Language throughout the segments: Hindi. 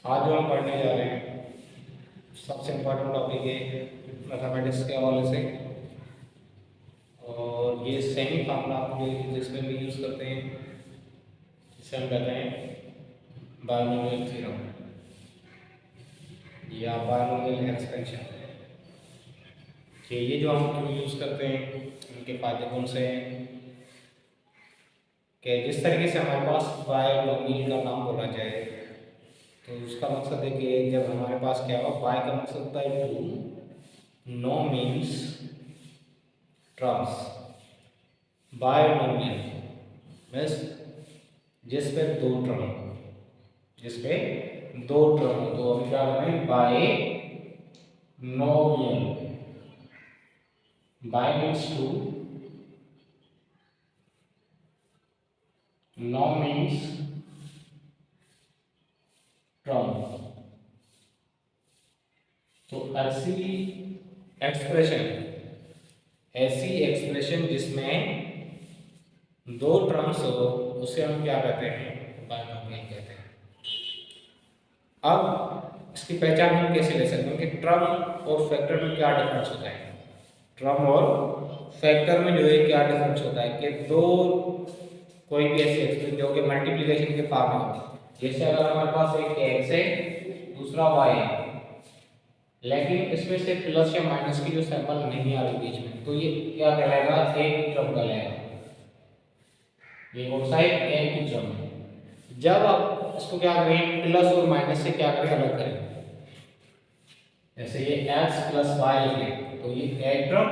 आज जो हम पढ़ने जा रहे हैं सबसे इम्पोर्टेंट टॉपिक है मैथमेटिक्स के हवाले से। और ये सेमी फार्मूला आपको जिसमें भी यूज़ करते हैं जिसे हम कहते हैं बायनोमियल थ्योरम या बायनोमियल एक्सपेंशन। कि ये जो हम क्यों यूज़ करते हैं, उनके फायदे कौन से हैं, कि जिस तरीके से हमारे पास बायनोमियल का नाम बोला जाए तो उसका मकसद है कि जब हमारे पास क्या हो, बाय का मकसद होता है two, no means terms, binomial means जिस पे दो टर्म हो, जिस पे दो टर्म हो, तो हम क्या करें, binomial. Bi means two, no means term. तो ऐसी एक्सप्रेशन जिसमें दो टर्म्स हो उसे हम क्या कहते हैं, बायनोमियल कहते हैं। अब इसकी पहचान हम कैसे ले सकते हैं कि ट्रम और फैक्टर में क्या डिफरेंस होता है। ट्रम और फैक्टर में जो है क्या डिफरेंस होता है कि दो कोई भी ऐसी एक्सप्रेशन जो कि मल्टीप्लिकेशन के फॉर्म में होती है। जैसे अगर हमारे पास एक एक्स है दूसरा वाई है, लेकिन इसमें से प्लस या माइनस की जो सिंबल नहीं आ रही बीच में, तो ये क्या कहलाएगा, एक ट्रम कहलाएगा। ये कौन सा है, एक ही ट्रम है। जब आप इसको क्या करें, प्लस और माइनस से क्या करें, अलग करें। जैसे ये x प्लस वाई लिखे तो ये एक ट्रम,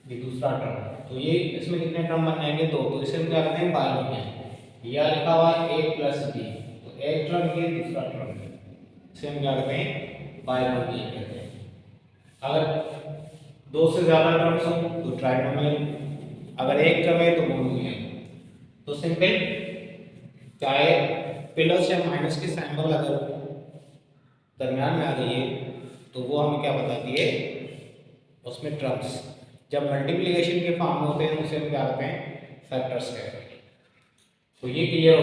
ये दूसरा टर्म, तो ये इसमें कितने टर्म बन जाएंगे, दो। तो इसे हम क्या कहते हैं, बायनोमियल। यह लिखा हुआ है a प्लस b, तो एक टर्म ये दूसरा टर्म, इसे हम क्या कहते हैं, बायनोमियल कहते हैं। अगर दो से ज्यादा टर्म्स हो तो ट्राइनोमियल, अगर एक टर्म है तो मोनोमियल। तो सिंपल चाहे प्लस या माइनस की सिंबल अगर दरम्यान में आ रही है तो वो हमें क्या बताती है, उसमें टर्म्स। जब मल्टीप्लिकेशन के फॉर्म में होते हैं उसे हम क्या कहते हैं, फैक्टर्स कहते हैं। तो ये क्लियर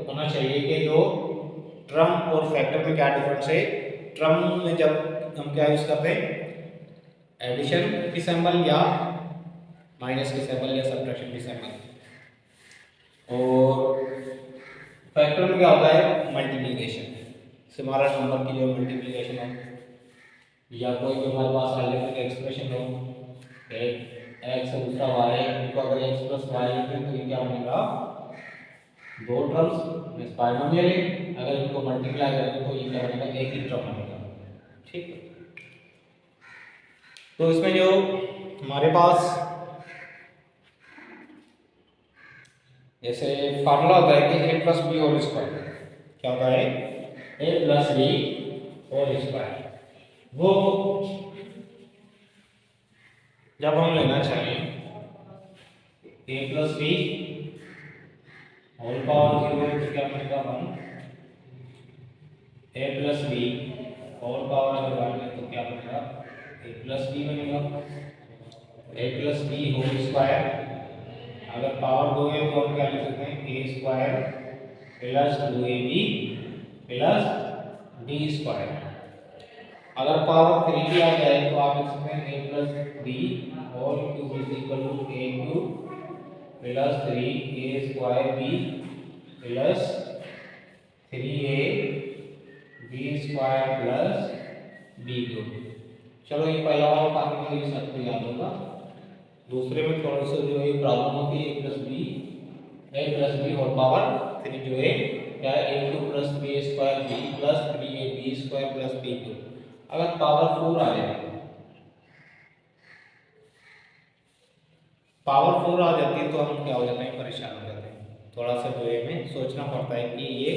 होना चाहिए कि जो ट्रम और फैक्टर में क्या डिफरेंस है। ट्रम में जब हम क्या यूज करते हैं, एडिशन की सिंबल या माइनस की सिंबल या सब्ट्रैक्शन की सिंबल, और फैक्टर में क्या होता है, मल्टीप्लिकेशन। सिमिलर नंबर की जो मल्टीप्लिकेशन हो या कोई भी हमारे पास अलजेब्रिक एक्सप्रेशन हो, एक एक्स से दूसरा वाई, इनको अगर एक्स प्लस वाई लिखें तो ये क्या बनेगा, दो टर्म्स में बायनोमियल है। अगर इनको मल्टीप्लाई करें तो ये क्या बनेगा, एक ही टर्म बनेगा। ठीक है, तो इसमें जो हमारे पास जैसे फार्मूला होता है कि a plus B whole square, क्या होता है, a plus B whole square, वो जब हम लेना चाहिए a plus B whole power 0 तो क्या बनेगा 1, a plus B whole power अगर 1 है तो क्या बनेगा, a प्लस बी बनेगा। a plus B whole square अगर पावर 2 है तो हम क्या लिख सकते हैं, a square plus 2ab plus b square. अगर पावर 3 भी आ जाए तो आप लिख सकते हैं a plus B whole cube is equal to a cube plus 3a square b plus 3a b square plus b cube. चलो ये पहला वाला फार्मूला ये सबको याद होगा। दूसरे में थोड़ा सा जो है प्रॉब्लम होती है, a plus B whole power 3 जो है क्या है, a cube plus b square b plus 3ab square plus b cube. अगर पावर 4 आ जाए, पावर 4 आ जाती है तो हम क्या हो जाते हैं, परेशान हो जाते हैं। थोड़ा सा जो है हमें सोचना पड़ता है कि ये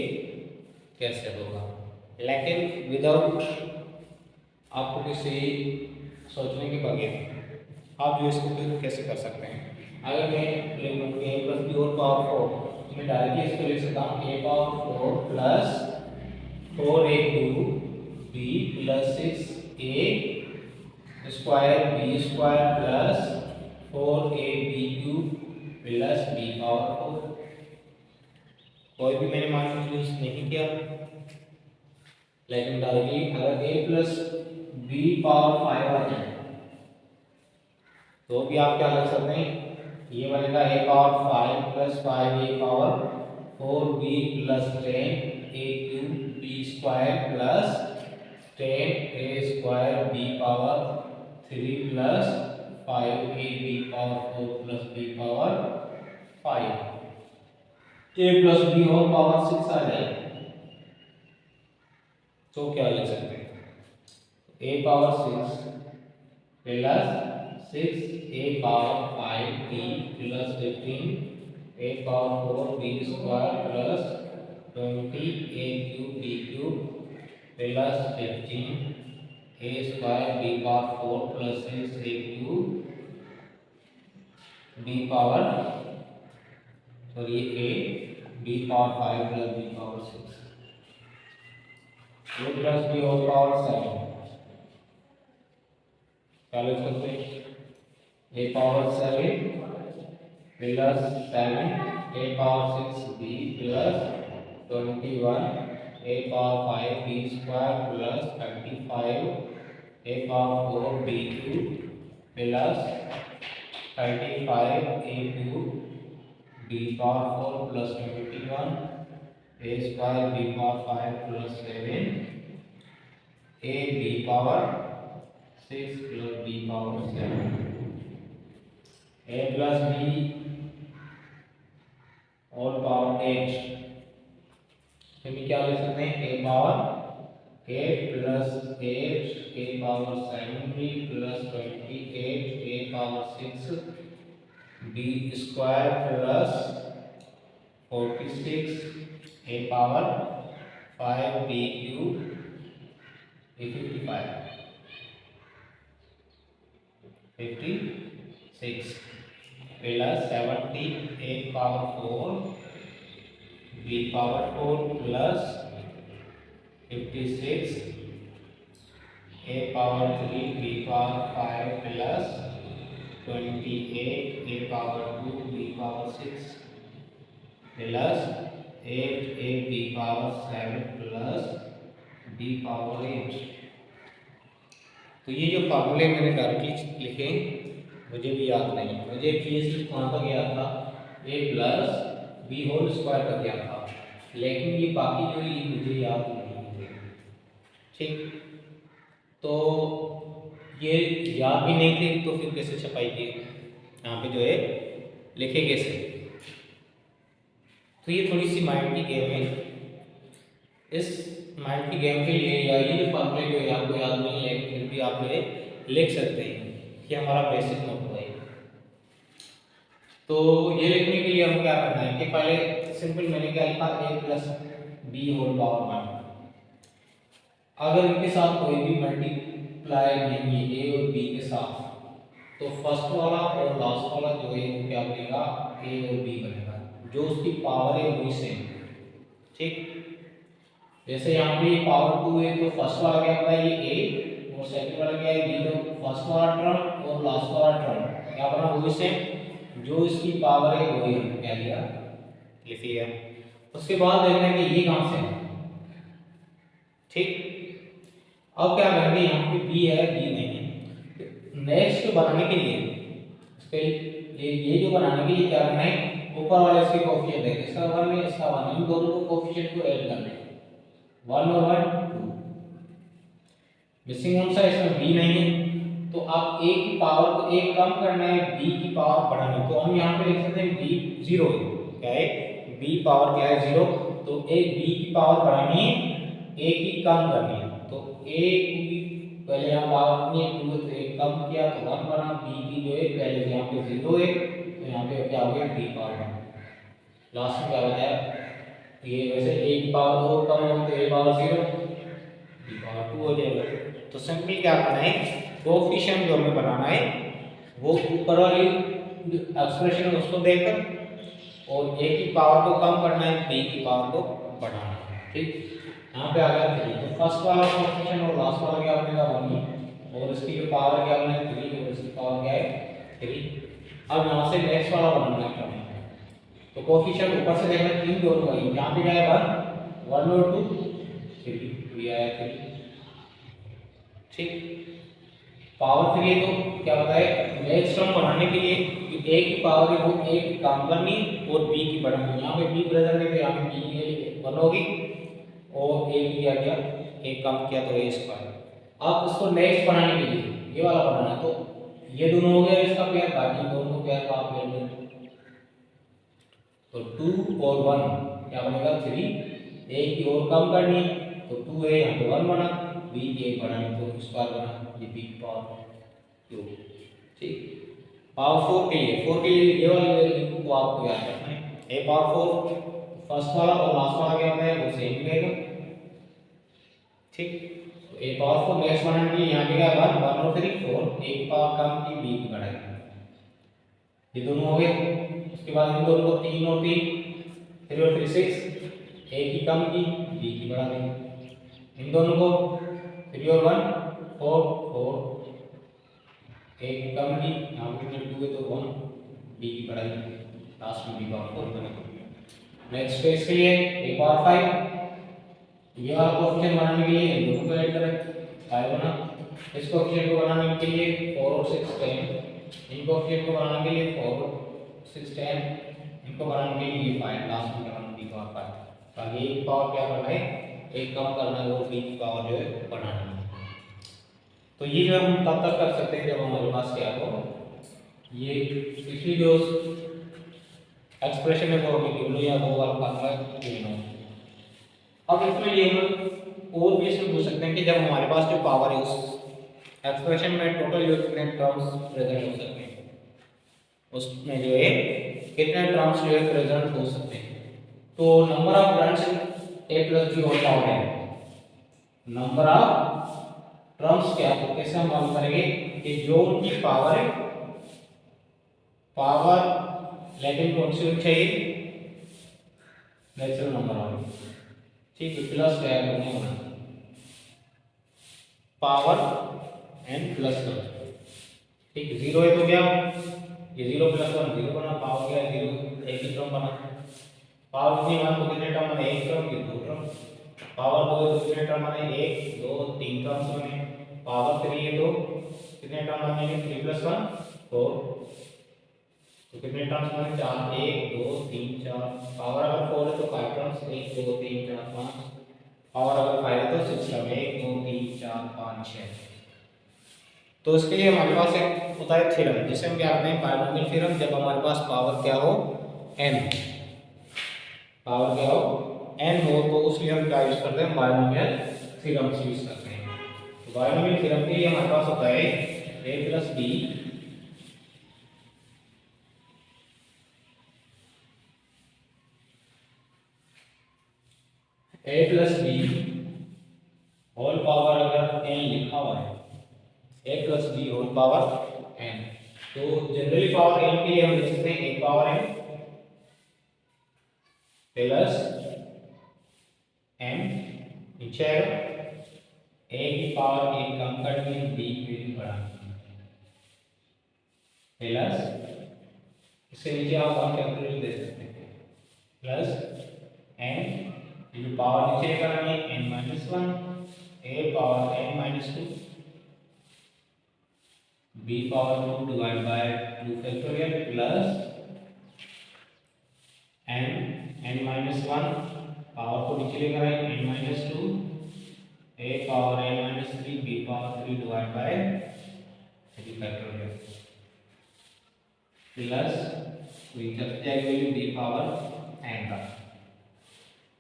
कैसे होगा, लेकिन विदाउट आपको किसी सोचने के बगैर आप जो इसको कैसे कर सकते हैं। अगर मैं लिखूँ a plus B whole power 4 तो मैं डायरेक्टली इसको लिख सकता हूँ a power 4 plus 4a cube b plus 6a square b square plus 4ab cube plus b power 4। कोई भी मैंने मान यूज नहीं किया, लेकिन डायरेक्टली अगर a प्लस बी पावर 5 आ जाए तो भी आप क्या कर सकते हैं, ये बनेगा a power 5 plus 5 a power 4b plus 10 a cube b square plus 10 a square b power 3 plus 5 a b power 4 plus b power 5 a plus b whole power 6 आ जाए तो क्या लिख सकते हैं, a power 6 plus 6 a power 5 b plus 15 a power 4 b square plus 20 a cube b cube plus 15 a square b power 4 plus 6 a cube b power sorry a b power 5 plus b power 6 a plus b whole power 7 क्या लिख सकते हैं, a power 7 plus 7 a power 6 b plus 21 a power 5 b square plus 35 a power 4 b cube plus 35 a cube b power 4 plus 21 a square b power 5 plus 7 a b power 6 plus b power 7 a plus b और पावर 8 हम क्या लिख सकते हैं, a power 8 plus 8 a power 70 plus 28 a power 6 b square plus 46 a power 5 b cube a 56 plus 70 a power 4 b power 4 plus 56 a power 3 b power 5 plus 28 a power 2 b power 6 plus 8 a b power 7 plus b power 8। तो ये जो फार्मूले मैंने डायरेक्टली लिखे मुझे भी याद नहीं, मुझे पीएससी कहाँ तक याद था, a plus B whole square तक याद था, लेकिन ये बाकी जो ये मुझे याद नहीं थे। ठीक, तो ये याद भी नहीं थे तो फिर कैसे छपाई किए, यहाँ पे जो है लिखे कैसे। तो ये थोड़ी सी माइंड की गेम है, इस माइंड की गेम के लिए या ये जो फार्मूले जो है आपको याद नहीं है लेकिन फिर भी आप ये लिख सकते हैं कि हमारा बेसिक नोट है। तो ये लिखने के लिए हम क्या करना है कि पहले सिंपल मैंने क्या लिखा, a plus B whole power 1। अगर इनके साथ कोई भी मल्टीप्लाई नहीं है a और b के साथ, तो फर्स्ट वाला और लास्ट वाला जो है वो क्या बनेगा, a और b बनेगा, जो उसकी पावर है वही सेम। ठीक, जैसे यहाँ पे पावर 2 है तो फर्स्ट वाला क्या होता है ये a और सेकंड वाला क्या है b, तो फर्स्ट वाला टर्म और लास्ट वाला टर्म क्या बना वही सेम, जो इसकी पावर है वही हमने क्या लिया लिख लिया। उसके बाद देखना है कि ये कहाँ से है। ठीक, अब क्या करेंगे, यहाँ पे b है b नहीं है, नेक्स्ट बनाने के लिए इसके ये जो बनाने के लिए क्या करना है, ऊपर वाले इसके कोएफिशिएंट देखें, इसका 1 है इसका 1, इन दोनों को कोएफिशिएंट को ऐड करना है, 1 और 1 2। मिसिंग कौन सा, इसमें b नहीं है, तो आप a की पावर को एक कम करना है, b की पावर बढ़ानी है, तो हम यहाँ पे लिख सकते हैं b 0 है, क्या है b पावर क्या है 0, तो एक b की पावर बढ़ानी है a की कम करनी है, तो a की पहले यहाँ पावर नहीं है 2 तो एक कम किया तो 1 बना, b की जो है पहले यहाँ पे 0 है तो यहाँ पे क्या हो गया b पावर 1, लास्ट में क्या बचा ये, वैसे a की पावर 2 कम हो तो a पावर 0 b पावर 2 हो जाएगा। तो सिंपली क्या करना है, कोएफिशिएंट जो हमें बनाना है वो ऊपर वाली एक्सप्रेशन उसको देकर और a की पावर को कम करना है, b की पावर को बढ़ाना है। ठीक, यहाँ पे आ गया 3, तो फर्स्ट वाला कोएफिशिएंट और लास्ट वाला क्या बनेगा 1 और इसकी जो पावर क्या बनेगा 3 और इसकी पावर क्या है 3। अब यहाँ से नेक्स्ट वाला बनाना है, तो कोएफिशिएंट ऊपर से देखना 3 दोनों का, यहाँ पे क्या है 1 और 2 3 भी आया 3। ठीक, पावर 3 है तो क्या होता है नेक्स्ट टर्म बढ़ाने के लिए a की पावर है वो a की काम करनी और b की बढ़ानी। यहाँ पे b प्रेजेंट है तो यहाँ पे b 1 होगी और a किया गया एक कम किया तो a स्क्वायर। अब इसको नेक्स्ट बनाने के लिए ये वाला बनाना है तो ये दोनों हो गया इसका पेयर, बाकी दोनों पेयर का आप ले लो तो 2 और 1 क्या बनेगा 3। a की और कम करनी तो 2 है यहाँ पे 1 बना, b की एक बढ़ानी तो स्क्वायर बना, ये b की पावर 2। ठीक, पावर 4 के लिए ये वाली वैल्यू को आपको याद रखना है। a पावर 4 फर्स्ट वाला और लास्ट वाला क्या होता है वो सेम रहेगा। ठीक, तो a पावर 4 नेक्स्ट बनाने के लिए यहाँ पे क्या 1 1 और 3 4, एक पावर कम की b की बढ़ाई, ये दोनों हो गए। उसके बाद इन दोनों को 3 और 3 3 और 3 6, a की कम की b की बढ़ा देंगे। इन दोनों को 3 और 1 4 4, a की कम की यहाँ पे 2 है तो 1 b की बढ़ाई, लास्ट में b पावर 4 बनेगा। नेक्स्ट है इसके लिए a पावर 5, ये वाला कोएफिशिएंट बनाने के लिए इन दोनों को ऐड करें 5 बना। इस कोएफिशिएंट को बनाने के लिए 4 और 6 10, इन कोएफिशिएंट को बनाने के लिए 4 और 6 10, इनको बनाने के लिए 5, लास्ट में करना b पावर 5। ताकि एक पावर क्या करना है एक कम करना है और b की पावर जो है बढ़ानी है। तो ये जो हम तब तक कर सकते हैं जब हमारे पास क्या हो ये पिछली जो एक्सप्रेशन है वो हमें गिवन या वो वाला फार्मूला गिवन हो। अब इसमें ये और भी इसमें पूछ सकते हैं कि जब हमारे पास जो पावर है उस एक्सप्रेशन में टोटल जो कितने टर्म्स प्रेजेंट हो सकते हैं, उसमें जो है कितने टर्म्स जो है प्रेजेंट हो सकते हैं। तो number of branch a plus b whole power है, नंबर ऑफ टर्म्स क्या है कैसे हम मालूम करेंगे कि जो उनकी पावर है पावर लेकिन कौन सी होनी चाहिए नेचुरल नंबर वाली। ठीक है, प्लस क्या करने वाला पावर n प्लस 1। ठीक, 0 है तो क्या ये 0 प्लस 1 0 बना, पावर क्या है 0 एक ही टर्म बना। पावर कितनी 1 तो कितने टर्म बने एक टर्म की 2 टर्म। पावर 2 है तो कितने टर्म बने 1 2 3 टर्म्स बने। पावर 3 है तो कितने टर्म बनेंगे 3 प्लस 1 4, तो कितने टर्म्स बने 4 1 2 3 4। पावर अगर 4 है तो 5 टर्म्स 1 2 3 4 5। पावर अगर 5 है तो 6 टर्म 1 2 3 4 5 6। तो इसके लिए हमारे पास एक होता है थ्योरम जिसे हम क्या कहते हैं बायनोमियल थ्योरम। जब हमारे पास पावर क्या हो n, पावर क्या हो n हो तो उसके हम क्या यूज करते हैं बायनोमियल थ्योरम यूज करते हैं। तो बायनोमियल थ्योरम के लिए हमारे पास होता है a plus b whole power अगर n लिखा हुआ है a plus b whole power n, तो जनरली पावर n के लिए हम लिख सकते हैं a power n plus m, नीचे आएगा a की पावर एक कम करनी है b की वैल्यू बढ़ानी प्लस इससे नीचे आप वन कैलकुलेट दे सकते हैं प्लस n जो पावर नीचे करनी है n minus 1 a power n minus 2 b power 2 divide by 2 factorial plus n minus 1 power को नीचे लेकर आए n minus 2 a power n minus 3 b power 3 divide by 3 factorial plus कोई करते जाएगा वैल्यू b पावर n का,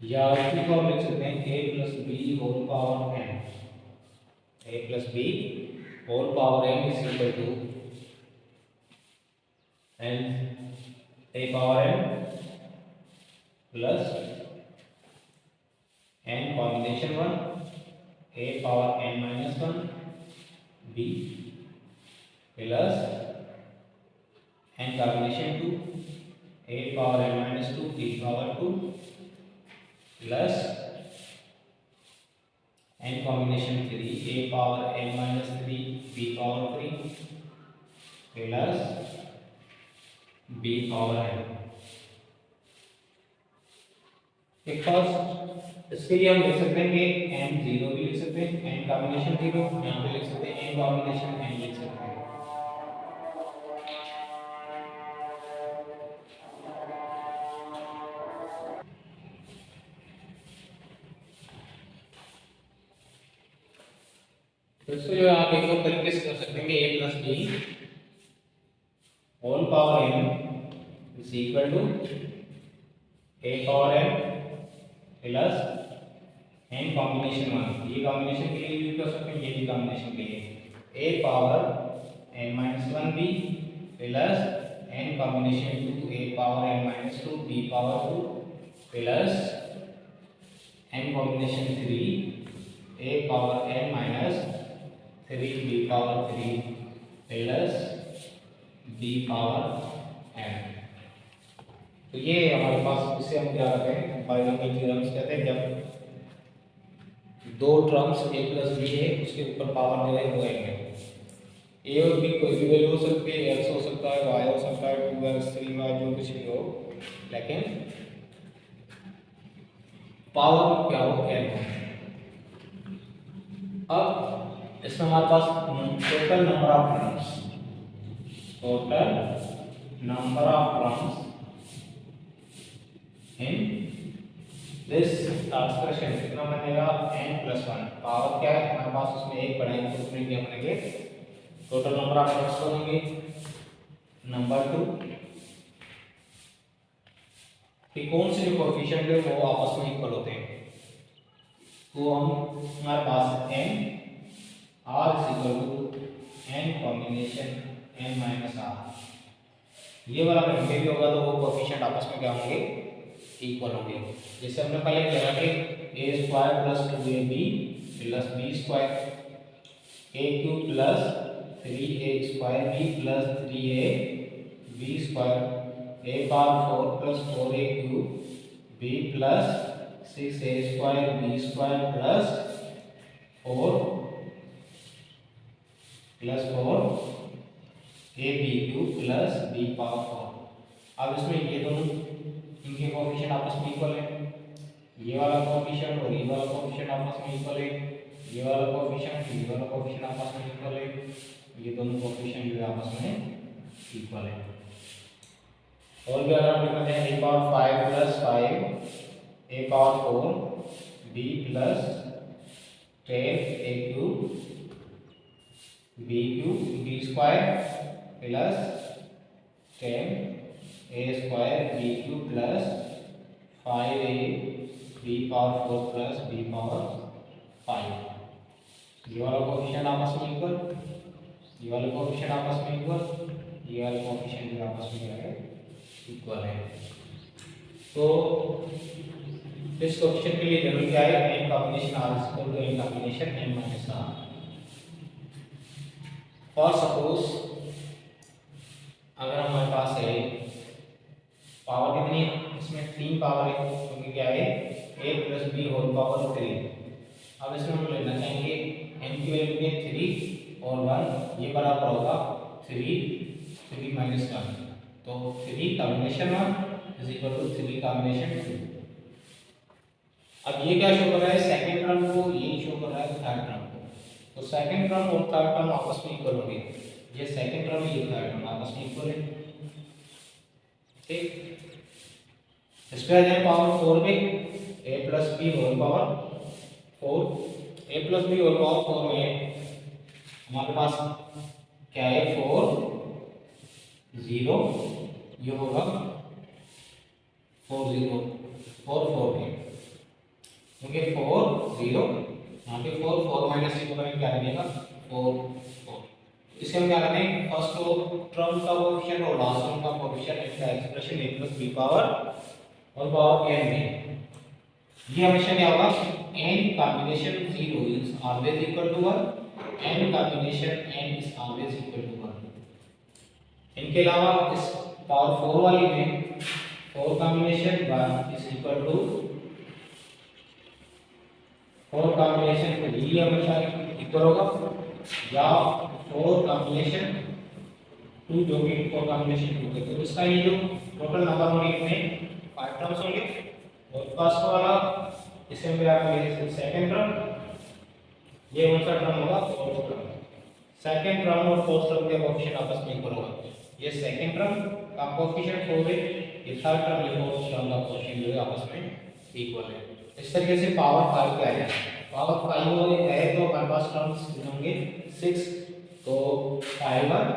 या उसकी फॉर्म लिख सकते हैं a plus b whole power n, a plus b whole power n is equal to n a power n plus n combination 1 a power n minus 1 b plus n combination 2 a power n minus 2 b power 2 plus n combination 3 a power n minus 3 b power 3 plus b power n। First इसके लिए हम लिख सकते हैं कि n 0 भी लिख सकते हैं, n कॉम्बिनेशन 0, यहाँ पे लिख सकते हैं n कॉम्बिनेशन n लिख सकते हैं। तो इसको जो आप एक और तरीके से कर सकते हैं कि a plus B whole power n is equal to a power n plus n combination 1। ये कॉम्बिनेशन के लिए यूज कर सकते हैं, ये भी कॉम्बिनेशन के लिए a power n minus 1 b plus n combination 2 a power n minus 2 b power 2 plus n combination 3 a power n minus 3 b power 3 plus b power n। तो ये हमारे पास, इसे हम क्या कहते हैं, बाइनोमियल थ्योरम्स कहते हैं। जब दो टर्म्स a प्लस बी है, उसके ऊपर पावर जो है वो n है। a और b कोई भी वैल्यू हो सकती है, x हो सकता है, y हो सकता है, 2x 3y जो कुछ भी हो, लेकिन पावर क्या हो, n हो। अब इसमें हमारे पास total number of terms, total number of terms in this expression कितना बनेगा, n प्लस 1। पावर क्या है हमारे पास, उसमें एक बढ़ाएंगे तो उसमें क्या बनेंगे, टोटल नंबर ऑफ टर्म्स बनेंगे। नंबर 2 कि कौन से जो कोएफिशिएंट है वो आपस में इक्वल होते हैं, तो हम हमारे पास n r is equal to n combination n minus r। ये वाला करेंगे भी होगा तो वो कोएफिशिएंट आपस में क्या होंगे, इक्वल होंगे। जैसे हमने पहले किया कि a square plus 2ab plus b square a cube plus 3a square b plus 3ab square a power 4 plus 4a cube b plus 6a square b square plus 4 ab cube plus b power 4। अब इसमें ये दोनों इनके कोएफिशिएंट आपस में इक्वल है, ये वाला कोएफिशिएंट और ये वाला कोएफिशिएंट आपस में इक्वल है, ये वाला कोएफिशिएंट ये वाला कोएफिशिएंट आपस में इक्वल है, ये दोनों कोएफिशिएंट जो आपस में इक्वल है। और भी अगर हम लिखते हैं a power 5 plus 5 a power 4 b plus 10 a cube b cube b square plus 10 a square b cube plus 5a b power 4 plus b power 5। ये वाला कोएफिशिएंट आपस में इक्वल, ये वाला कोएफिशिएंट आपस में इक्वल, ये वाला कोएफिशिएंट भी आपस में क्या है, इक्वल है। तो इस कोएफिशिएंट के लिए जनरल क्या है, n combination r is equal to n combination n minus r। For suppose अगर हमारे पास है पावर कितनी है, इसमें 3 पावर है, क्योंकि क्या है a plus B whole power 3। अब इसमें हम लेना चाहेंगे n की वैल्यू है 3 और 1, ये बराबर होगा 3 माइनस 1, तो 3 combination 1 is equal to 3 combination 2। अब ये क्या शो कर रहा है, सेकंड टर्म को, ये शो कर रहा है थर्ड टर्म को। तो सेकंड टर्म और थर्ड टर्म आपस में इक्वल होंगे, ये सेकंड टर्म ये थर्ड टर्म आपस में इक्वल है, ठीक। इस पे आ जाए पावर 4 पे a plus B whole power 4, a plus B whole power 4 में हमारे पास क्या है 4 0, ये होगा 4 0 4 4 के, क्योंकि 4 0 यहाँ पे 4 4 माइनस 0 करेंगे क्या लगेगा 4 4। इसे हम क्या करते हैं, फर्स्ट टर्म का कोएफिशिएंट और लास्ट टर्म का कोएफिशिएंट इसका expression a plus B power और पावर n में, ये हमेशा क्या होगा, n combination 0 is always equal to 1, n combination n is always equal to 1। इनके अलावा इस पावर 4 वाली में 4 combination 1 is equal to 4 combination 3 हमेशा इक्वल होगा, या 4 कॉम्बिनेशन 2 जो कि 4 कॉम्बिनेशन 2 है। तो इसका ये जो टोटल नंबर होंगे इतने 5 टर्म्स होंगे, और फर्स्ट वाला इसमें भी आप लिखेंगे सेकंड टर्म, ये कौन सा टर्म होगा, फोर्थ टर्म। सेकंड टर्म और फोर्थ टर्म के कोएफिशिएंट आपस में इक्वल होगा। ये सेकंड टर्म का कोएफिशिएंट 4 है, ये थर्ड टर्म ये फोर्थ टर्म का कोएफिशिएंट जो है आपस में इक्वल है। इस तरीके से पावर 5 पे आ जाए। पावर 5 हो गए तो हमारे पास टर्म्स होंगे 6, तो 5 1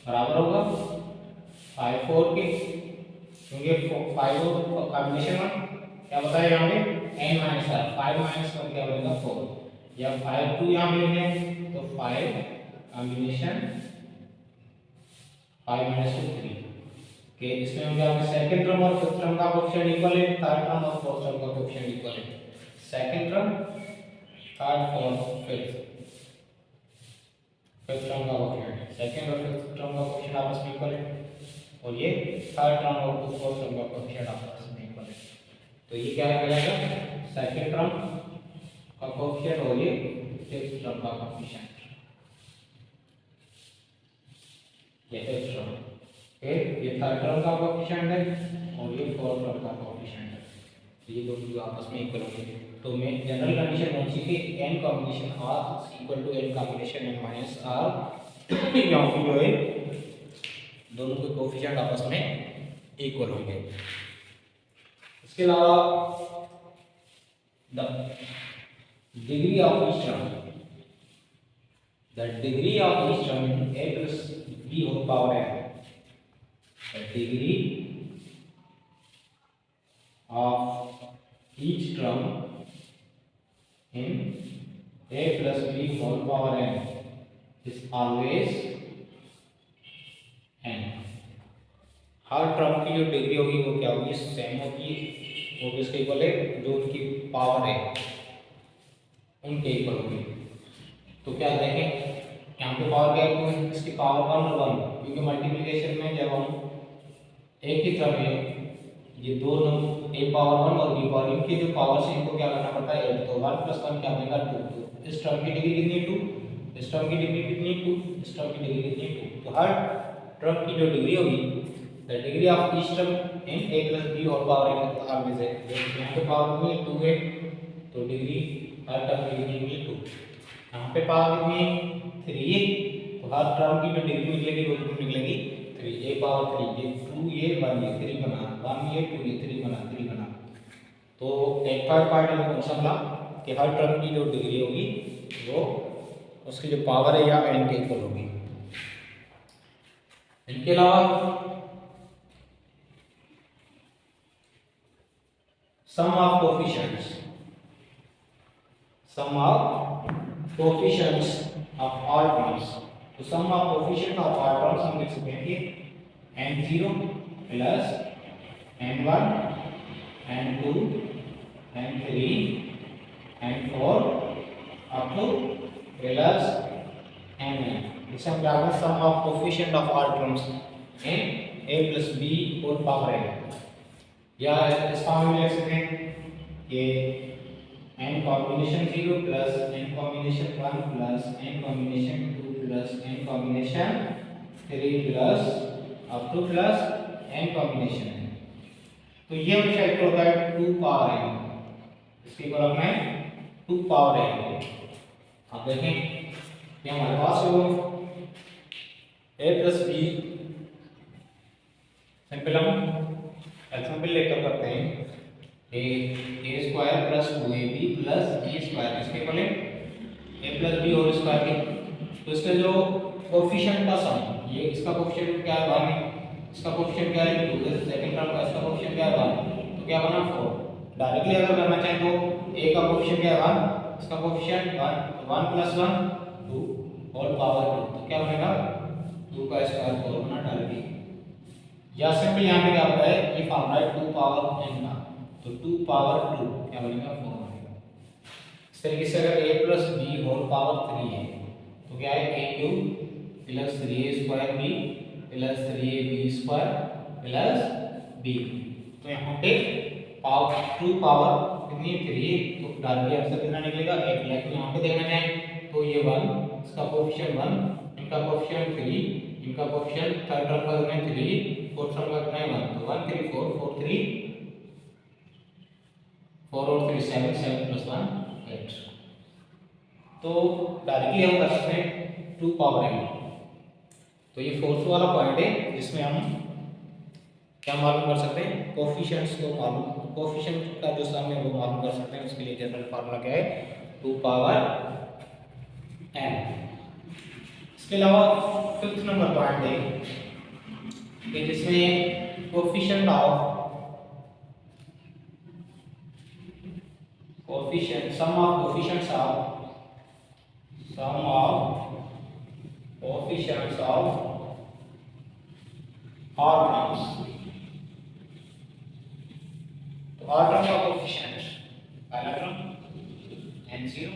बराबर होगा 5 4 के, क्योंकि 5 कॉम्बिनेशन 1 क्या बताया यहाँ पे n माइनस r, 5 माइनस 1 क्या बनेगा 4, या 5 2 यहाँ पे है तो 5 कॉम्बिनेशन 5 माइनस 2 3 के। इसमें हम क्या सेकंड टर्म और फिफ्थ टर्म का कोएफिशिएंट इक्वल है, थर्ड टर्म और फोर्थ टर्म का कोएफिशिएंट इक्वल है। Second term third fourth fifth term का कोएफिशिएंट, सेकंड और फिफ्थ टर्म का कोएफिशिएंट आपस में इक्वल है, और ये थर्ड टर्म और फोर्थ टर्म का कोएफिशिएंट आपस में इक्वल है। तो ये क्या हो जाएगा, सेकंड टर्म का कोएफिशिएंट और ये फिफ्थ टर्म का कोएफिशिएंट, ये फिफ्थ टर्म ये थर्ड टर्म का कोएफिशिएंट है और ये फोर्थ टर्म का कोएफिशिएंट है। तो ये दोनों जो आपस में इक्वल होंगे। तो मैं जनरल कंडीशन कौन सी थी, n combination r equal to n combination n minus r, यहाँ पे जो है दोनों के कोएफिशिएंट आपस में इक्वल होंगे। इसके अलावा the degree of each term, the degree of each term a plus b whole power n, the degree of each term in a plus b whole power n is always n। Her term की जो डिग्री होगी वो क्या होगी, सेम होगी, वो किसके इक्वल है, जो उनकी पावर है उनके इक्वल होगी। तो क्या देखें यहाँ पे पावर क्या है, इसकी पावर 1 और 1, क्योंकि मल्टीप्लिकेशन में जब हम एक ही टर्म है, ये दोनों a पावर 1 और b पावर, इनकी जो पावर से इनको क्या करना पड़ता है 8, तो 1 प्लस 1 क्या बनेगा 2। तो इस टर्म की डिग्री कितनी 2, इस टर्म की डिग्री कितनी 2, इस टर्म की डिग्री कितनी 2। तो हर टर्म की जो डिग्री होगी, the degree of each term in a plus b whole power n always है। यहाँ पे पावर कितनी 2 है, तो डिग्री हर टर्म की डिग्री कितनी 2। यहाँ पे पावर कितनी 3 है, तो हर टर्म की जो डिग्री निकलेगी वो कितनी निकलेगी 3, a पावर 3, ये 2 ये 1 ये 3 बना, 1 ये 2 ये 3 बना, 3 बना। तो एक पार्ट में कौन सा मिला कि हर टर्म की जो डिग्री होगी वो उसकी जो पावर है या n के इक्वल होगी। इनके अलावा sum of coefficients, sum of coefficients of all terms, तो sum of coefficient of all terms हम लिख सकते हैं कि n0 plus n1 n2 n3 n4 up to plus n। इसे हम क्या करें, sum of coefficient of all terms in a plus b whole power n, या इस फॉर्म में लिख सकते हैं कि n combination 0 plus n combination 1 plus n combination 2 plus n combination 3 plus up to plus n combination है। तो ये हमेशा इक्वल होता है 2 पावर n, इसके इक्वल अपना है 2 पावर n। अब देखें ये हमारे पास है a प्लस b, सिंपल हम एग्जांपल लेकर करते हैं a square plus 2ab plus b square, इसके इक्वल है a plus b whole square के। तो इसका जो कोएफिशिएंट का सम, ये इसका कोएफिशिएंट क्या है 1 है, इसका कोएफिशिएंट क्या है 2, सेकंड टर्म का इसका कोएफिशिएंट क्या है 1, तो क्या बना 4। डायरेक्टली अगर करना चाहें तो a का कोएफिशिएंट क्या है 1, इसका कोएफिशिएंट 1 प्लस 1 2 होल पावर 2, तो क्या बनेगा 2 का स्क्वायर 4 बना डायरेक्टली। या सिंपल यहाँ पे क्या होता है, ये फॉर्मूला है 2 पावर n का, तो 2 पावर 2 क्या बनेगा 4 बनेगा। इस तरीके से अगर a plus b whole power 3 है तो क्या है a plus 3a square b plus 3ab square plus b। तो यहाँ पे पावर 2 पावर कितनी 3, तो डायरेक्टली आंसर कितना निकलेगा 8। लेकिन यहाँ पे देखना चाहें तो ये 1, इसका कोएफिशिएंट 1, इनका कोएफिशिएंट 3, इनका कोएफिशिएंट थर्ड टर्म का कितना 3, फोर्थ टर्म का कितना है 1, तो 1 3 4 4 3 4 और 3 7, 7 + 1 8। तो डायरेक्टली हम कर सकते हैं 2 पावर n। तो ये फोर्थ वाला पॉइंट है जिसमें हम क्या मालूम कर सकते हैं, कोफिशिएंट्स को मालूम, कोफिशिएंट का जो सम है वो मालूम कर सकते हैं। उसके लिए जनरल फार्मूला क्या है, 2 पावर n। इसके अलावा फिफ्थ नंबर पॉइंट है कि जिसमें coefficient of coefficient sum of coefficients of r terms. तो r टर्म का कोफिशिएंट पहला टर्म n0,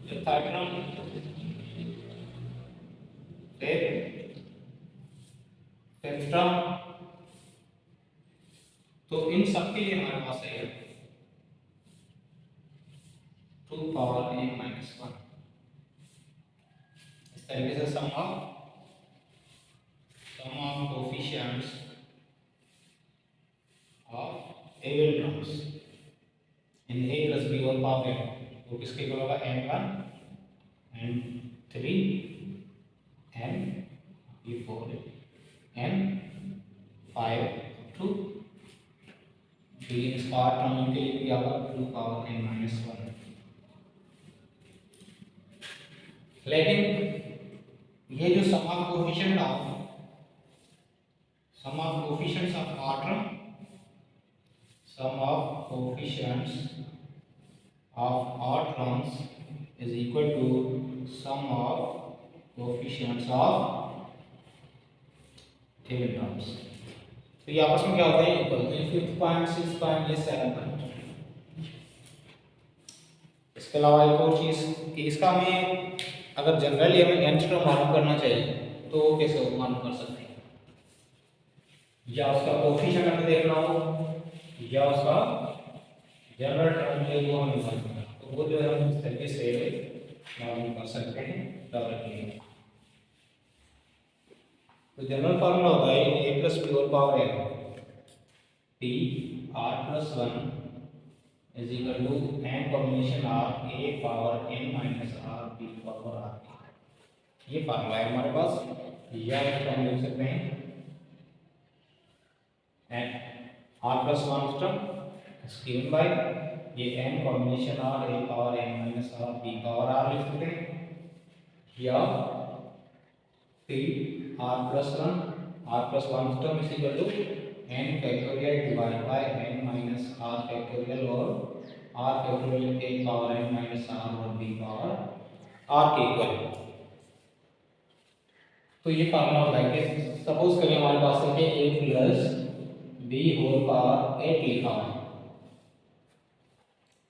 चौथा टर्म, फिर फिफ्थ टर्म। तो इन सब के लिए हमारे पास है 2 पावर n माइनस 1। इस तरीके से sum of coefficients of even terms in a plus b whole power n, वो किसके इक्वल होगा, n1 n3 n4 n5 2 फिर इसका टर्म के लिए क्या होगा 2 पावर n माइनस 1। लेकिन ये जो sum of coefficients of r term, sum of coefficients of r terms is equal to sum of coefficients of even terms। तो ये आपस में क्या होता है, इक्वल। तो ये फिफ्थ पॉइंट, सिक्स पॉइंट, ये सेवन पॉइंट। इसके अलावा एक और चीज कि इसका हमें अगर जनरली हमें nth टर्म मालूम करना चाहिए तो वो कैसे मालूम कर सकते हैं, या उसका कोएफिशिएंट हमें देखना हो या उसका जनरल टर्म है वो हमें मालूम करना, तो वो जो है हम इस तरीके से मालूम कर सकते हैं डायरेक्टली। तो जनरल फार्मूला होता है a plus b whole power n, p r plus 1 is equal to n combination r a power n minus r b power r। ये फार्मूला है हमारे पास, या इसको हम लिख सकते हैं r plus 1 term is given by ये n combination r a power n minus r b power r लिख सकते हैं, या p r plus 1 term is equal to n factorial divide by n minus r factorial और r factorial a power n minus r और b पावर r के इक्वल। तो ये फार्मूला होता है कि सपोज करिए हमारे पास है a plus b whole power 8 लिखा है,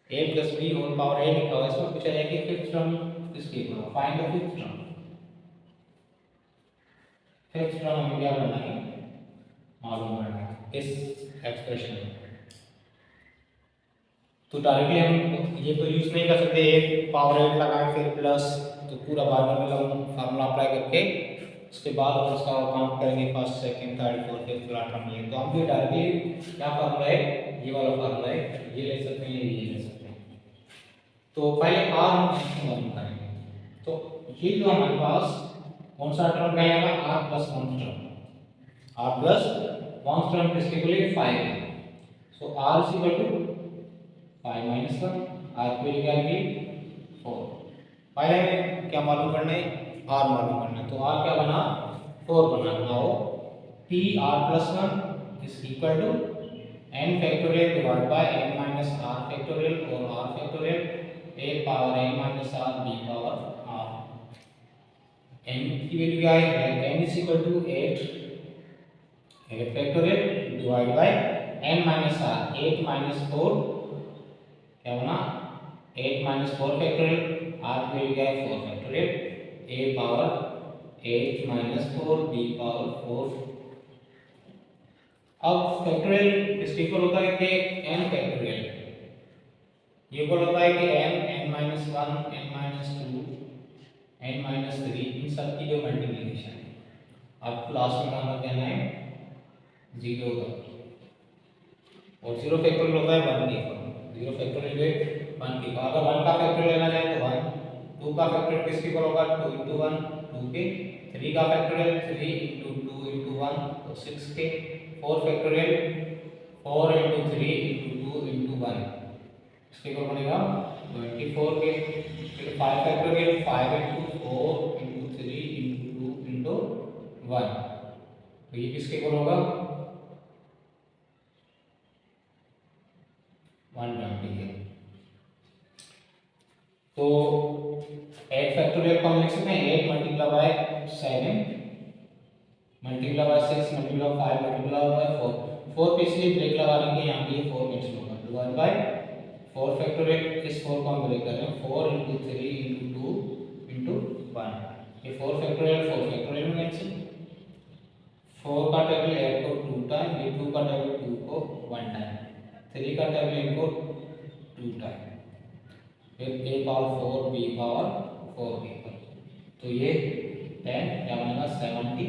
a plus b whole power 8 लिखा है। इसमें पूछा है कि फिफ्थ टर्म किसके इक्वल है, find the fifth term. Fifth term हमें क्या करना है, मालूम करना है इस एक्सप्रेशन में। तो डायरेक्टली हम ये तो यूज नहीं कर सकते, एक पावर 8 लगाएं फिर प्लस, तो पूरा बार में हम फार्मूला अप्लाई करके उसके बाद हम उसका काउंट करेंगे first second third fourth fifth last term ये। तो हम भी डायरेक्टली क्या फार्मूला है, ये वाला फार्मूला है, ये ले सकते हैं, ये ले सकते हैं। तो पहले r हम मालूम करेंगे। तो ये जो हमारे पास कौन सा टर्म रहेगा, r plus 1 term, r plus 1 term किसके इक्वल है, 5 है। सो r is equal to 5 minus 1, r की वैल्यू क्या आएगी 4। पहले हमें क्या मालूम करना है, r मालूम करना है। तो r क्या बना 4 बना। Now p r plus 1 is equal to n factorial divide by n minus r factorial और r factorial a power n minus r b power r। n की वैल्यू क्या है, n is equal to 8 factorial divide by n minus r, 8 minus 4 क्या बना 8 minus 4 फैक्टोरियल, r की वैल्यू क्या है 4 factorial, a power 8 minus 4 b power 4। अब फैक्टोरियल किसके इक्वल होता है कि n फैक्टोरियल, ये इक्वल होता है कि n minus 1 n minus 2 n minus 3 इन सब की जो मल्टीप्लिकेशन है, आपको लास्ट में नंबर देना है 0 तक। और जीरो फैक्टोरियल होता है 1 के। जीरो फैक्टोरियल जो है 1 के। अगर 1 का फैक्टोरियल लेना चाहे तो 1, 2 का फैक्टोरियल किसके इक्वल होगा 2 into 1 2 के, 3 का फैक्टोरियल 3 into 2 into 1 तो 6 के, 4 फैक्टोरियल 4 into 3 into 2 into 1 इसके इक्वल बनेगा 24 के। फिर 5 factorial 5 into 4 into 3 into 2 into 1 तो ये किसके इक्वल होगा 120 है। तो 8 फैक्टोरियल को हम लिख सकते हैं 8 multiply by 7 multiply by 6 multiply 5 multiply by 4 4 पे इसलिए ब्रेक लगा लेंगे, यहाँ पे 4 कैंसिल होगा, डिवाइड बाय 4 फैक्टोरियल। इस 4 को हम ब्रेक कर रहे हैं 4 into 3 into 2 into 1 ये 4 फैक्टोरियल में कैंसिल। 4 का टेबल 8 को 2 टाइम, ये 2 का टेबल 2 को 1 टाइम, 3 का टेबल इनको 2 टाइम, फिर a पावर 4 b पावर 4 के ऊपर तो ये 10 क्या बनेगा 70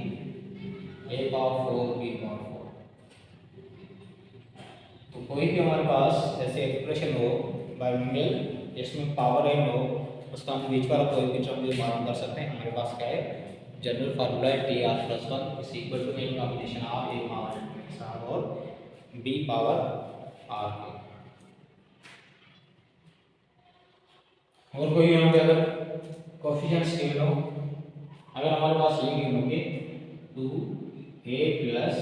a पावर 4 b पावर 4। तो कोई भी हमारे पास ऐसे एक्सप्रेशन हो बाइनोमियल जिसमें पावर n हो उसका हम बीच वाला कोई भी टर्म मालूम कर सकते हैं। हमारे पास क्या है जनरल फार्मूला है tr+1 is equal to N combination of a power और b पावर r के। और कोई यहाँ पे अगर कोफिशिएंट्स गिवन हो, अगर हमारे पास ये गिवन होंगे 2a प्लस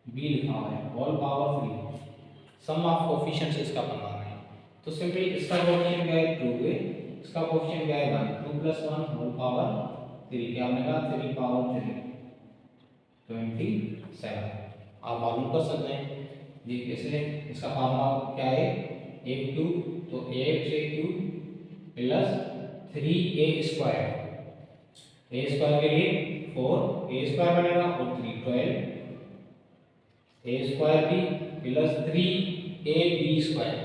b लिखा हुआ है whole power 3 sum of coefficients इसका बनाना है तो सिंपली इसका कोफिशिएंट क्या है 2a, इसका कोफिशिएंट क्या है 1, 2 + 1 होल पावर 3 क्या बनेगा 3 पावर 3 27। आप मालूम कर सकते हैं ये कैसे, इसका फार्मूला क्या है 1 2 तो a से cube plus 3a square, a square के लिए 4 a स्क्वायर बनेगा और 3 12 a square b plus 3ab square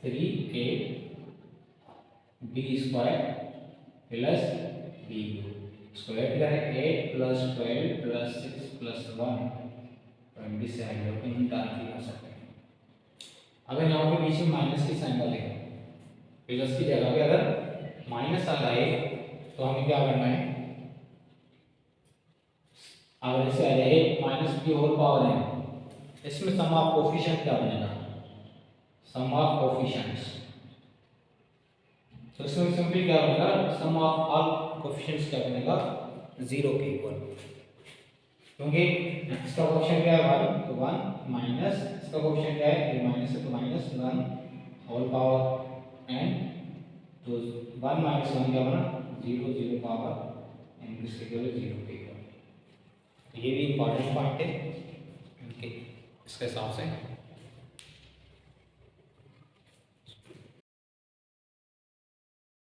3ab square plus b square क्या है 8 + 12 + 6 + 1 27 लोग इन टाइप कर सकते हैं। अगर यहाँ पे बीच में माइनस की साइन डालेंगे प्लस की जगह पे अगर माइनस आ जाए तो हमें क्या करना है, अगर इसे आ जाए माइनस b होल पावर है इसमें सम ऑफ कोफिशिएंट क्या बनेगा सम ऑफ कोफिशिएंट्स तो इसमें सिंपली क्या बनेगा सम ऑफ ऑल कोफिशिएंट्स क्या बनेगा 0 के इक्वल, क्योंकि इसका कोफिशिएंट क्या है 1 तो 1 माइनस इसका कोफिशिएंट क्या है ये माइनस है तो -1 होल पावर n तो 1 - 1 क्या बना 0 0 पावर n किसके इक्वल 0 के इक्वल। ये भी इंपॉर्टेंट पॉइंट है इसके हिसाब से।